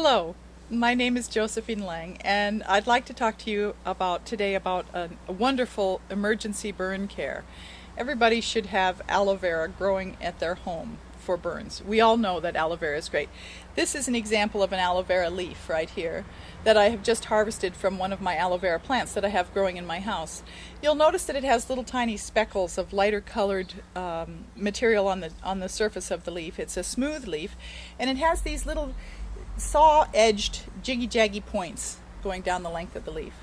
Hello, my name is Josephine Lang, and I'd like to talk to you today about a wonderful emergency burn care. Everybody should have aloe vera growing at their home for burns. We all know that aloe vera is great. This is an example of an aloe vera leaf right here that I have just harvested from one of my aloe vera plants that I have growing in my house. You'll notice that it has little tiny speckles of lighter colored material on the surface of the leaf. It's a smooth leaf, and it has these little saw-edged jiggy-jaggy points going down the length of the leaf.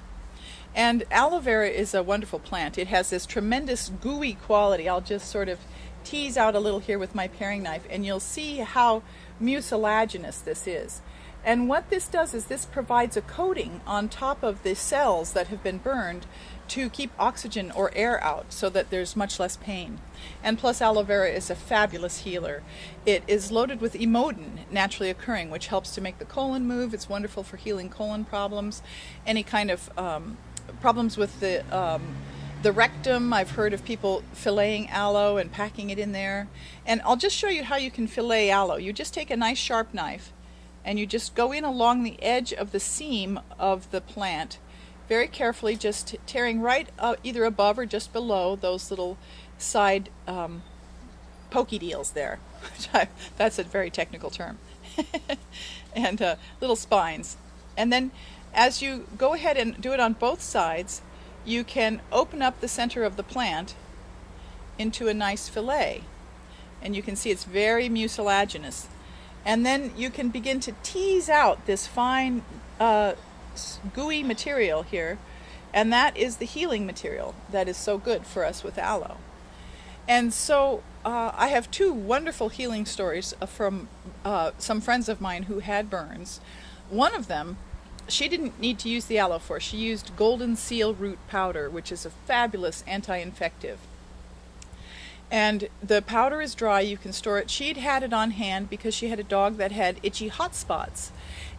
And aloe vera is a wonderful plant. It has this tremendous gooey quality. I'll just sort of tease out a little here with my paring knife, and you'll see how mucilaginous this is. And what this does is this provides a coating on top of the cells that have been burned to keep oxygen or air out so that there's much less pain. And plus, aloe vera is a fabulous healer. It is loaded with emodin, naturally occurring, which helps to make the colon move. It's wonderful for healing colon problems, any kind of problems with the rectum. I've heard of people filleting aloe and packing it in there. And I'll just show you how you can fillet aloe. You just take a nice sharp knife and you just go in along the edge of the seam of the plant, very carefully, just tearing right either above or just below those little side pokey deals there. That's a very technical term. And little spines. And then as you go ahead and do it on both sides, you can open up the center of the plant into a nice fillet. And you can see it's very mucilaginous. And then you can begin to tease out this fine gooey material here, and that is the healing material that is so good for us with aloe. And so I have two wonderful healing stories from some friends of mine who had burns. One of them, she didn't need to use the aloe for. She used golden seal root powder, which is a fabulous anti-infective. And the powder is dry. You can store it. She'd had it on hand because she had a dog that had itchy hot spots.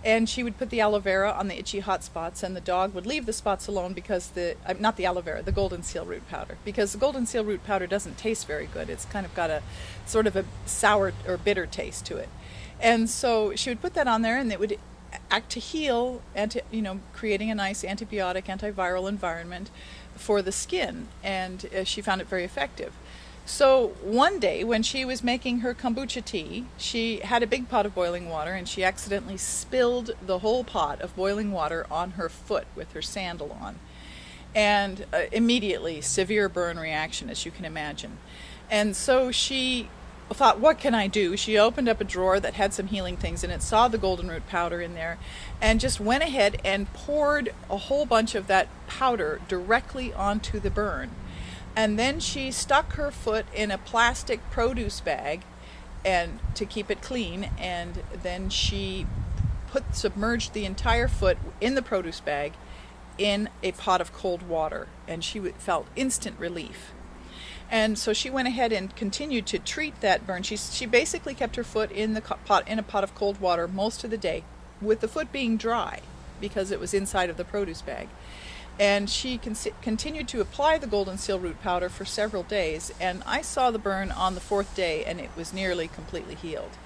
And she would put the aloe vera on the itchy hot spots, and the dog would leave the spots alone because not the aloe vera, the golden seal root powder, because the golden seal root powder doesn't taste very good. It's kind of got a sort of a sour or bitter taste to it. And so she would put that on there, and it would act to heal and to, creating a nice antibiotic, antiviral environment for the skin. And she found it very effective. So one day when she was making her kombucha tea, she had a big pot of boiling water, and she accidentally spilled the whole pot of boiling water on her foot with her sandal on. And immediately severe burn reaction, as you can imagine. And so she thought, what can I do? She opened up a drawer that had some healing things in it, saw the golden root powder in there, and just went ahead and poured a whole bunch of that powder directly onto the burn. And then she stuck her foot in a plastic produce bag and to keep it clean, and then she submerged the entire foot in the produce bag in a pot of cold water, and she felt instant relief. And so she went ahead and continued to treat that burn. She basically kept her foot in a pot of cold water most of the day, with the foot being dry because it was inside of the produce bag. And she continued to apply the golden seal root powder for several days, and I saw the burn on the fourth day, and it was nearly completely healed.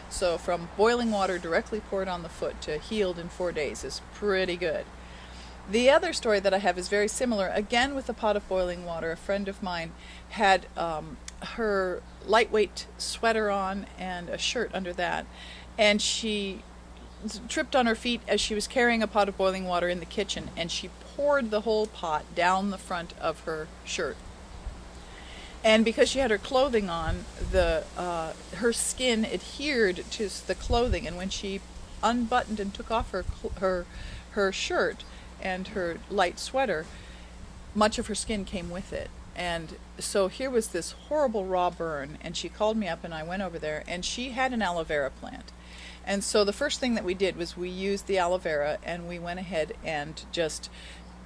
So from boiling water directly poured on the foot to healed in 4 days is pretty good. The other story that I have is very similar, again with a pot of boiling water. A friend of mine had her lightweight sweater on and a shirt under that, and she tripped on her feet as she was carrying a pot of boiling water in the kitchen, and she poured the whole pot down the front of her shirt. And because she had her clothing on, her skin adhered to the clothing, and when she unbuttoned and took off her shirt and her light sweater, much of her skin came with it. And so here was this horrible raw burn, and she called me up, and I went over there, and she had an aloe vera plant. And so the first thing that we did was we used the aloe vera, and we went ahead and just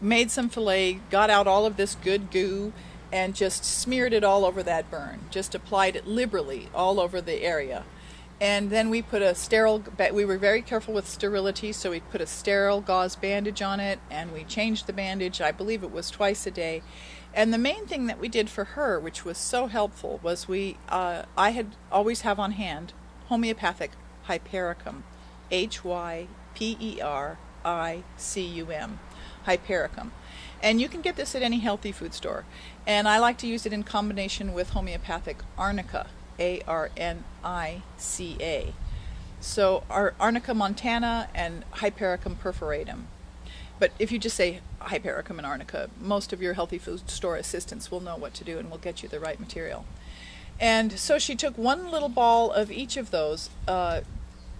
made some fillet, got out all of this good goo, and just smeared it all over that burn. Just applied it liberally all over the area. And then we put we were very careful with sterility, so we put a sterile gauze bandage on it, and we changed the bandage, I believe it was twice a day. And the main thing that we did for her, which was so helpful, was I had always have on hand homeopathic hypericum, Hypericum, Hypericum. And you can get this at any healthy food store. And I like to use it in combination with homeopathic arnica, Arnica. So Arnica montana and Hypericum perforatum. But if you just say Hypericum and arnica, most of your healthy food store assistants will know what to do and will get you the right material. And so she took one little ball of each of those,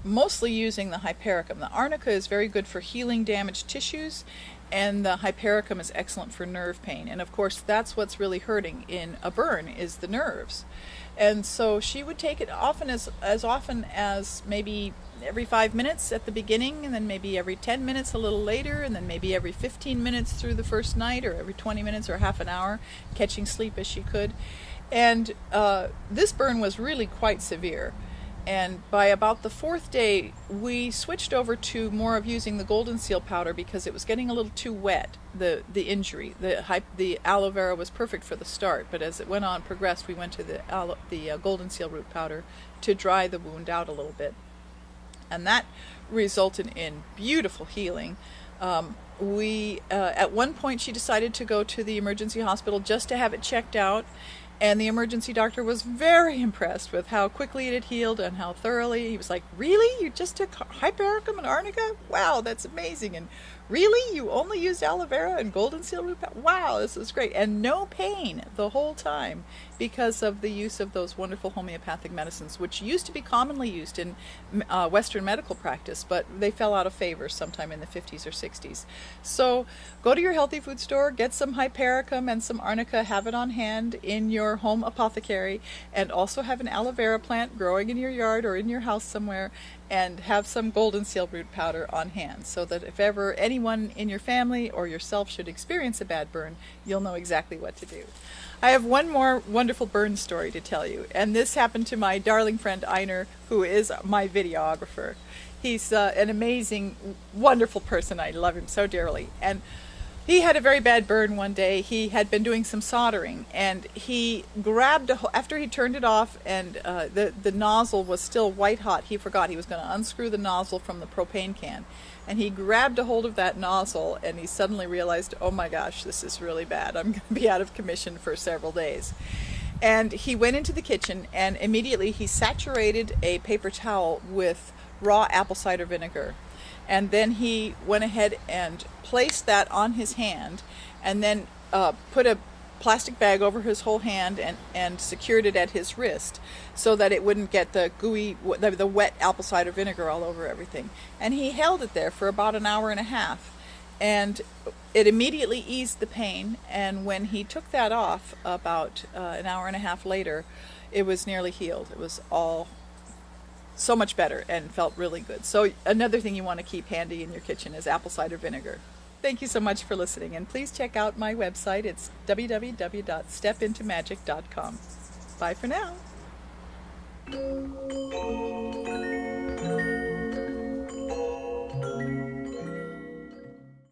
mostly using the Hypericum. The arnica is very good for healing damaged tissues, and the Hypericum is excellent for nerve pain. And of course, that's what's really hurting in a burn, is the nerves. And so she would take it as often as maybe every 5 minutes at the beginning, and then maybe every 10 minutes a little later, and then maybe every 15 minutes through the first night, or every 20 minutes or half an hour, catching sleep as she could. And this burn was really quite severe. And by about the 4th day, we switched over to more of using the golden seal powder because it was getting a little too wet, the injury. The aloe vera was perfect for the start, but as it went on, progressed, we went to the golden seal root powder to dry the wound out a little bit. And that resulted in beautiful healing. At one point, she decided to go to the emergency hospital just to have it checked out. And the emergency doctor was very impressed with how quickly it had healed and how thoroughly. He was like, "Really? You just took Hypericum and arnica? Wow, that's amazing. And really? You only used aloe vera and golden seal root powder? Wow, this is great." And no pain the whole time because of the use of those wonderful homeopathic medicines, which used to be commonly used in Western medical practice, but they fell out of favor sometime in the 50s or 60s. So go to your healthy food store, get some Hypericum and some arnica, have it on hand in your home apothecary, and also have an aloe vera plant growing in your yard or in your house somewhere, and have some golden seal root powder on hand, so that if ever anyone in your family or yourself should experience a bad burn, you'll know exactly what to do. I have one more wonderful burn story to tell you, and this happened to my darling friend Einar, who is my videographer. He's an amazing, wonderful person. I love him so dearly. And he had a very bad burn one day. He had been doing some soldering, and he grabbed after he turned it off, and the nozzle was still white hot. He forgot he was going to unscrew the nozzle from the propane can, and he grabbed a hold of that nozzle, and he suddenly realized, "Oh my gosh, this is really bad. I'm going to be out of commission for several days." And he went into the kitchen, and immediately he saturated a paper towel with raw apple cider vinegar. And then he went ahead and placed that on his hand, and then put a plastic bag over his whole hand and secured it at his wrist so that it wouldn't get the gooey, the wet apple cider vinegar all over everything. And he held it there for about an hour and a half, and it immediately eased the pain. And when he took that off about an hour and a half later, it was nearly healed. It was all so much better and felt really good. So another thing you want to keep handy in your kitchen is apple cider vinegar. Thank you so much for listening, and please check out my website. It's www.stepintomagic.com. Bye for now.